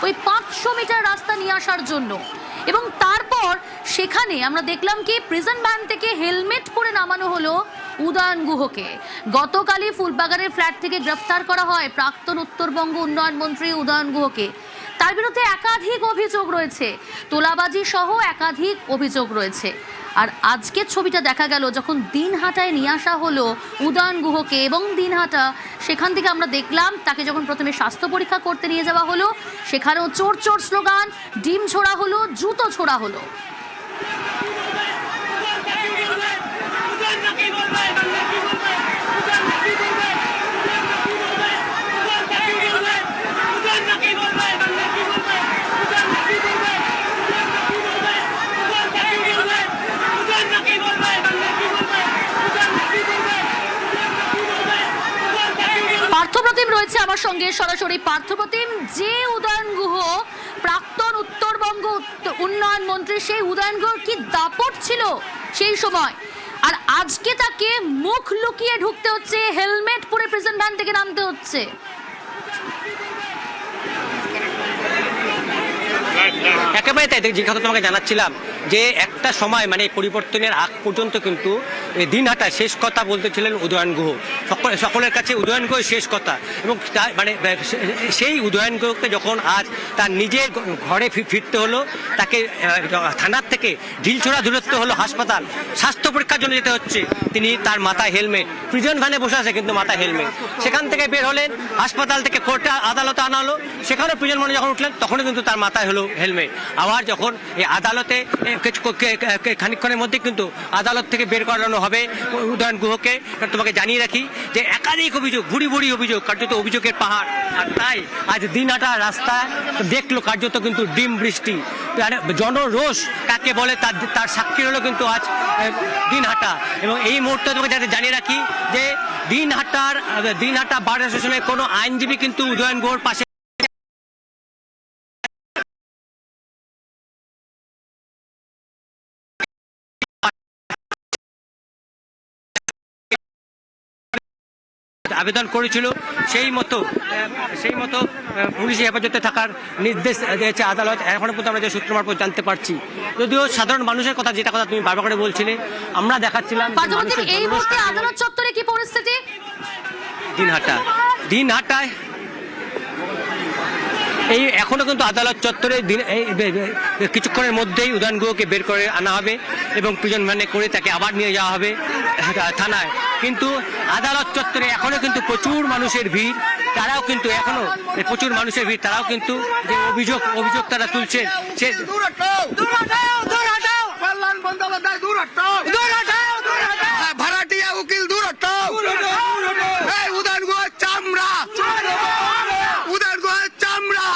ওই 500 মিটার রাস্তা নিয়ে আসার জন্য। এবং তারপর সেখানে আমরা দেখলাম কি প্রিজন ভ্যান থেকে হেলমেট পরে নামানো হলো উদয়ন গুহকে। গতকালই ফুলবাগানের ফ্ল্যাট থেকে গ্রেফতার করা হয় প্রাক্তন উত্তরবঙ্গ উন্নয়ন মন্ত্রী উদয়ন গুহকে। তার বিরুদ্ধে একাধিক অভিযোগ রয়েছে, তোলাবাজি সহ একাধিক অভিযোগ রয়েছে। আর আজকের ছবিটা দেখা গেল যখন দিনহাটায় নিয়ে আসা হলো উদয়ন গুহকে, এবং দিনহাটা সেখান থেকে আমরা দেখলাম তাকে যখন প্রথমে স্বাস্থ্য পরীক্ষা করতে নিয়ে যাওয়া হলো, সেখানেও চোর চোর স্লোগান, ডিম ছোড়া হলো, জুতো ছোড়া হলো। পার্থপ্রতিম রয়েছে আমার সঙ্গে সরাসরি। পার্থপ্রতিম, যে উদয়ন গুহ প্রাক্তন উত্তরবঙ্গ উন্নয়ন মন্ত্রী, সেই উদয়ন গুহর কি দাপট ছিল সেই সময়, আর আজকে তাকে মুখ লুকিয়ে ঢুকতে হচ্ছে, হেলমেট পরে প্রিজন ভ্যান থেকে নামতে হচ্ছে। একেবারে তাই, যে কথা তোমাকে জানাচ্ছিলাম যে একটা সময় মানে পরিবর্তনের আগ পর্যন্ত কিন্তু দিনহাটা শেষ কথা বলতেছিলেন উদয়ন গুহ, সকলের কাছে উদয়ন গুহ শেষ কথা। এবং মানে সেই উদয়ন গুহকে যখন আজ তার নিজের ঘরে ফিরতে হলো, তাকে থানার থেকে ঢিলছোড়া দূরত্ব হলো হাসপাতাল, স্বাস্থ্য পরীক্ষার জন্য যেতে হচ্ছে। তিনি তার মাথায় হেলমেট, প্রিজন ভ্যানে বসে আছে কিন্তু মাথায় হেলমেট। সেখান থেকে বের হলেন, হাসপাতাল থেকে কোর্টে আদালতে আনা হলো, সেখানেও প্রিজন ভ্যানে যখন উঠলেন তখনও কিন্তু তার মাথায় হলো হেলমেট। আবার যখন এই আদালতে খানিকক্ষণের মধ্যে কিন্তু আদালত থেকে বের করানো হবে উদয়ন গুহকে। তোমাকে জানিয়ে রাখি যে একাধিক অভিযোগ, ভুরি ভুরি অভিযোগ, কার্যত অভিযোগের পাহাড়। আর তাই আজ দিনহাটা রাস্তা দেখলো কার্যত কিন্তু ডিম বৃষ্টি, জনরোষ কাকে বলে তার সাক্ষী হলো কিন্তু আজ দিনহাটা। এবং এই মুহূর্তে তোমাকে যাতে জানিয়ে রাখি যে দিনহাটা বার অ্যাসোসিয়েশনের কোনো আইনজীবী কিন্তু উদয়ন গুহর পাশে আবেদন করেছিল। সেই মতো পুলিশি হেফাজতে থাকার নির্দেশ দিয়েছে আদালত। এখনো পর্যন্ত আমরা যে সূত্র মারফত জানতে পারছি, যদিও সাধারণ মানুষের কথা, যেটা কথা তুমি বারবার করে বলছিলে, আমরা দেখাচ্ছিলাম এই মুহূর্তে আদালত চত্বরে কি পরিস্থিতি দিনহাটায়। এই এখনো কিন্তু আদালত চত্বরে কিছুক্ষণের মধ্যেই উদয়ন গুহকে বের করে আনা হবে এবং প্রিজন ভ্যানে করে তাকে আবার নিয়ে যাওয়া হবে থানায়। কিন্তু আদালত চত্বরে এখনো কিন্তু প্রচুর মানুষের ভিড়, তারাও কিন্তু এখনো প্রচুর মানুষের ভিড়, তারাও কিন্তু যে অভিযোগ তারা তুলছেন সে ভাড়াটিয়া উকিল দূর উদয়ন গুহ চামড়া, উদয়ন গুহ চামড়া,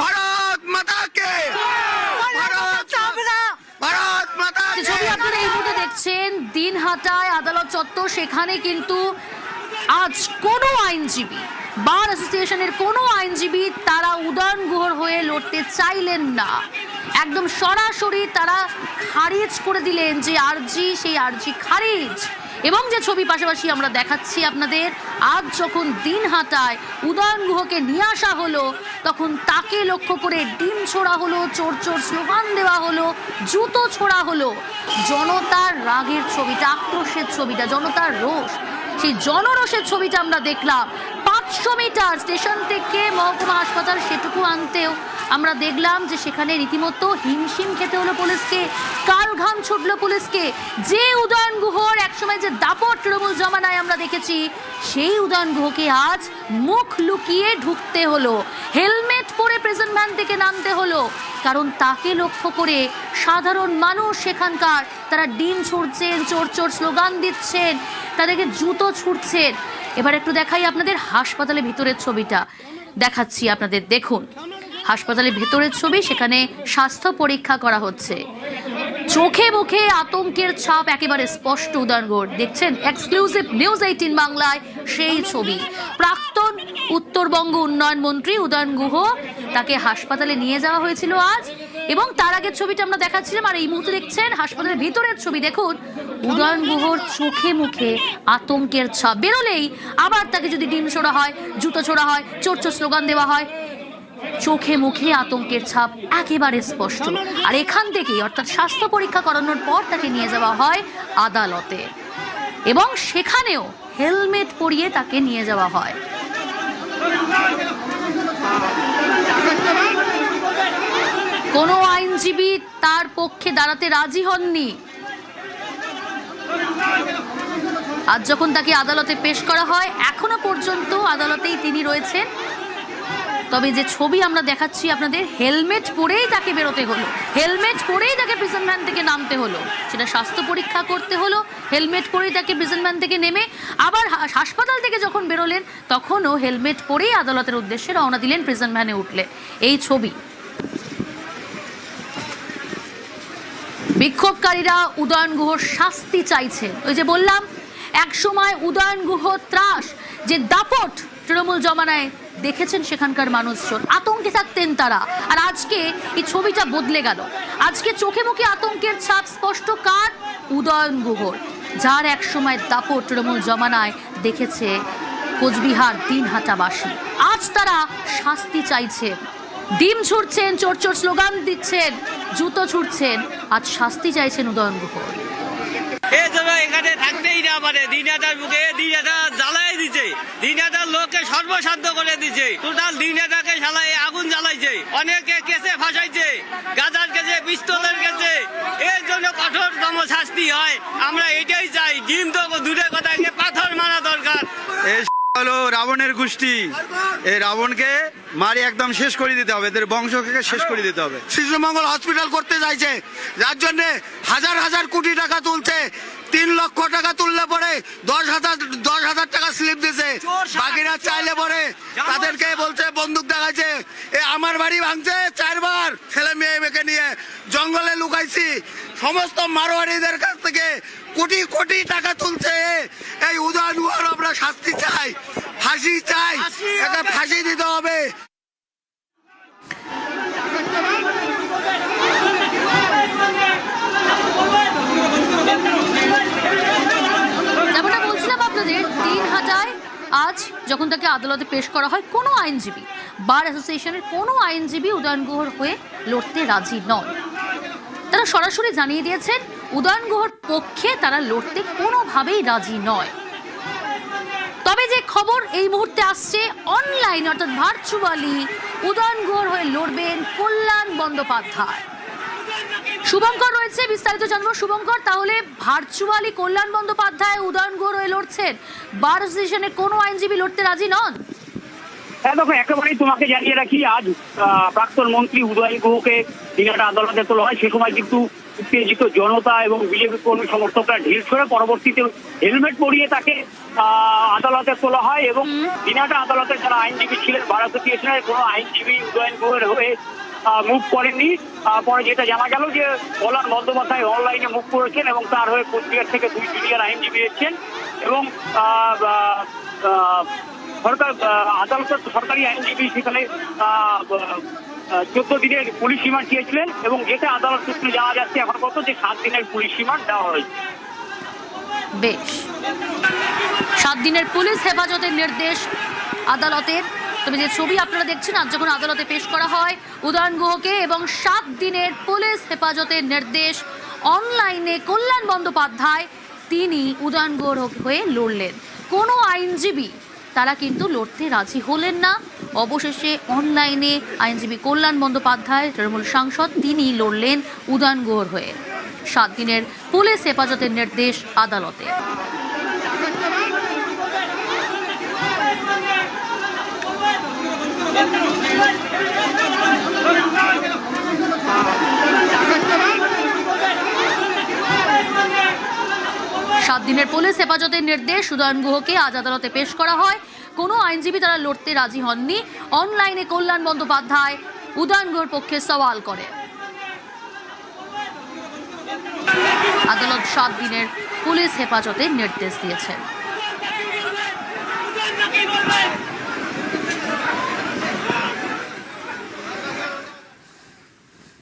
ভারত মাতাকে, ভারত মাতাকে। ছবি আপনারা এই মুহূর্তে দেখছেন দিনহাটায় আদালত চত্বর। সেখানে কিন্তু আজ কোনো আইনজীবী, বার অ্যাসোসিয়েশনের কোনো আইনজীবী তারা উদয়ন গুহর হয়ে লড়তে চাইলেন না। একদম সরাসরি তারা খারিজ করে দিলেন যে আর্জি, সেই আর্জি খারিজ। এবং যে ছবি পাশাপাশি আমরা দেখাচ্ছি আপনাদের, আজ যখন দিনহাটায় উদয়ন গুহকে নিয়ে আসা হলো, তখন তাকে লক্ষ্য করে ডিম ছোড়া হলো, চোর চোর স্লোগান দেওয়া হলো, জুতো ছোড়া হলো। জনতার রাগের ছবিটা, আক্রোশের ছবিটা, জনতার রোষ, সেই জনরোষের ছবিটা আমরা দেখলাম। 500 মিটার স্টেশন থেকে মহকুমা হাসপাতাল সেটুকু আনতেও আমরা দেখলাম যে সেখানে রীতিমতো হিমশিম খেতে হলো পুলিশকে, কাল ঘাম ছুটলো পুলিশকে। যে উদয়ন গুহর একসময় যে দাপট তৃণমূল জমানায় আমরা দেখেছি, সেই উদয়ন গুহকে আজ মুখ লুকিয়ে ঢুকতে হলো, হেলমেট পরে প্রিজন ভ্যান থেকে নামতে হলো। কারণ তাকে লক্ষ্য করে সাধারণ মানুষ সেখানকার তারা ডিম ছুড়ছেন, চোর চোর স্লোগান দিচ্ছেন, তাদেরকে জুতো ছুটছেন। এবার একটু দেখাই আপনাদের হাসপাতালের ভিতরের ছবিটা দেখাচ্ছি আপনাদের, দেখুন হাসপাতালের ভেতরের ছবি। সেখানে স্বাস্থ্য পরীক্ষা করা হচ্ছে, চোখে মুখে আতঙ্কের ছাপ একেবারে স্পষ্ট উদয়ন গুহর। দেখছেন এক্সক্লুসিভ নিউজ 18 বাংলায় সেই ছবি। প্রাক্তন উত্তরবঙ্গ উন্নয়ন মন্ত্রী উদয়ন গুহ, তাকে হাসপাতালে নিয়ে যাওয়া হয়েছিল আজ, এবং তার আগের ছবিটা আমরা দেখাচ্ছিলাম। আর এই মুহূর্তে দেখছেন হাসপাতালের ভিতরের ছবি। দেখুন উদয়ন গুহর চোখে মুখে আতঙ্কের ছাপ। বেরোলেই আবার তাকে যদি ডিম ছোড়া হয়, জুতো ছোড়া হয়, চোর চোর স্লোগান দেওয়া হয়, চোখে মুখে আতঙ্কের ছাপ একেবারে স্পষ্ট। আর এখান থেকেই অর্থাৎ স্বাস্থ্য পরীক্ষা করানোর পর তাকে নিয়ে যাওয়া হয় আদালতে এবং সেখানেও হেলমেট পরিয়ে তাকে নিয়ে যাওয়া হয়। কোনো আইনজীবী তার পক্ষে দাঁড়াতে রাজি হননি। আজ যখন তাকে আদালতে পেশ করা হয় এখনো পর্যন্ত আদালতেই তিনি রয়েছেন। তবে যে ছবি আমরা দেখাচ্ছি আপনাদের, হেলমেট পরেই তাকে বেরোতে হলো, হেলমেট পরেই তাকে প্রিজন ভ্যান থেকে নামতে হলো, সেটা স্বাস্থ্য পরীক্ষা করতে হলো, হেলমেট পরেই তাকে প্রিজন ভ্যান থেকে নেমে আবার হাসপাতাল থেকে যখন বেরোলেন তখনও হেলমেট পরেই আদালতের উদ্দেশ্যে রওনা দিলেন প্রিজন ভ্যানে উঠলে। এই ছবি। বিক্ষোভকারীরা উদয়ন গুহর শাস্তি চাইছে। ওই যে বললাম একসময় উদয়ন গুহ ত্রাস, যে দাপট তৃণমূল জমানায় দেখেছেন সেখানকার মানুষজন, আতঙ্কে থাকতেন তারা। আর আজকে এই ছবিটা বদলে গেল। আজকে চোখে মুখে আতঙ্কের ছাপ স্পষ্ট কার? উদয়ন গুহর, যার একসময় দাপট তৃণমূল জমানায় দেখেছে কোচবিহার দিনহাটাবাসী। আজ তারা শাস্তি চাইছে। ডিম ছুটছেন, চোর চোর স্লোগান দিচ্ছেন, জুতো ছুটছেন, আজ শাস্তি চাইছেন উদয়ন গুহ। এখানে থাকতেই না পারে, দিনহাটার বুকে দিনহাটা জ্বালাই দিচ্ছে, দিনহাটার লোককে সর্বসাধ্য করে দিচ্ছে, টোটাল দিনহাটাকে জ্বালাই আগুন জ্বালাইছে, অনেকে কেসে ফাঁসাইছে, গাজার কেসে, পিস্তলের কেসে। এর জন্য কঠোরতম শাস্তি হয়। আমরা এটাই চাই। ডিম তো দূরে কথা, পাথর মারা দরকার। হলো রাবণের গোষ্ঠী, এই রাবণকে মারি একদম শেষ করে দিতে হবে, এদের বংশকে শেষ করে দিতে হবে। শিশুমঙ্গল হসপিটাল করতে চাইছে, যার জন্য হাজার হাজার কোটি টাকা তুলছে। 3 লক্ষ টাকা তুললে পরে 10,000 টাকা স্লিপ দিছে। বাকিরা চাইলে পরে তাদেরকে বলছে, বন্দুক দেখাইছে। আমার বাড়ি ভাঙছে 4 বার, ছেলে মেয়েকে নিয়ে জঙ্গলে লুকাইছি। সমস্ত মারোয়ারিদের কাছ থেকে কোটি কোটি টাকা তুলছে। এই উদয়ন গুহর আমরা শাস্তি চাই, ফাঁসি চাই, একে ফাঁসি দিতে হবে। যেমনটা বলছিলাম আপনাদের, দিনহাটায় আজ যখন তাকে আদালতে পেশ করা হয়, কোনো আইনজীবী, বার অ্যাসোসিয়েশনের কোনো আইনজীবী উদয়ন গুহর হয়ে লড়তে রাজি নন। তারা সরাসরি জানিয়ে দিয়েছেন উদয়ন গুহর পক্ষে তারা লড়তে কোনোভাবেই রাজি নয়। তবে যে খবর এই মুহূর্তে আসছে, অনলাইন অর্থাৎ ভার্চুয়ালি উদয়ন গুহর হয়ে লড়বেন কল্যাণ বন্দ্যোপাধ্যায়। শুভঙ্কর রয়েছে, বিস্তারিত জানবো। শুভঙ্কর, তাহলে ভার্চুয়ালি কল্যাণ বন্দ্যোপাধ্যায় উদয়ন গুহর হয়ে লড়ছেন, বার অ্যাসোসিয়েশনের কোনো আইনজীবী লড়তে রাজি নন? হ্যাঁ দেখো, একেবারেই তোমাকে জানিয়ে রাখি, আজ প্রাক্তন মন্ত্রী উদয়ন গুহকে দিনহাটা আদালতে তোলা হয়। সে সময় কিন্তু উত্তেজিত জনতা এবং বিজেপি কর্মী সমর্থকরা ঢিল ছড়ে পরবর্তীতে হেলমেট পরিয়ে তাকে আদালতে তোলা হয়। এবং দিনহাটা আদালতের যারা আইনজীবী ছিলেন, বার অ্যাসোসিয়েশনের কোনো আইনজীবী উদয়ন গুহের হয়ে মুভ করেননি। পরে যেটা জানা গেল যে কল্যাণ বন্দ্যোপাধ্যায় অনলাইনে মুভ করেছেন এবং তার হয়ে কোচবিহার থেকে 2 জুনিয়র আইনজীবী এসেছেন। এবং সরকার আদালতের সরকারি আইনজীবী সেখানে 14 দিনের পুলিশ রিমান্ড চেয়েছিলেন এবং যেটা আদালত সূত্রে জানা যাচ্ছে এখন পর্যন্ত যে 7 দিনের পুলিশ রিমান্ড দেওয়া হয়েছে। বেশ, 7 দিনের পুলিশ হেফাজতের নির্দেশ আদালতের। তবে যে ছবি আপনারা দেখছেন, আজ যখন আদালতে পেশ করা হয় উদয়ন গুহকে এবং 7 দিনের পুলিশ হেফাজতের নির্দেশ, অনলাইনে কল্যাণ বন্দ্যোপাধ্যায় তিনি উদয়ন গুহর হয়ে লড়লেন। কোনো আইনজীবী তারা কিন্তু লড়তে রাজি হলেন না। অবশেষে অনলাইনে আইনজীবী কল্যাণ বন্দ্যোপাধ্যায়, তৃণমূল সাংসদ, তিনি লড়লেন উদয়ন গুহর হয়ে। 7 দিনের পুলিশ হেফাজতের নির্দেশ আদালতে। সাত দিনের পুলিশ হেফাজতের নির্দেশ উদয়ন গুহকে আজ আদালতে পেশ করা হয়। কোনো আইনজীবী তারা লড়তে রাজি হননি। অনলাইনে কল্যাণ বন্দ্যোপাধ্যায় উদয়ন গুহর পক্ষে সওয়াল করে। আদালত 7 দিনের পুলিশ হেফাজতের নির্দেশ দিয়েছেন।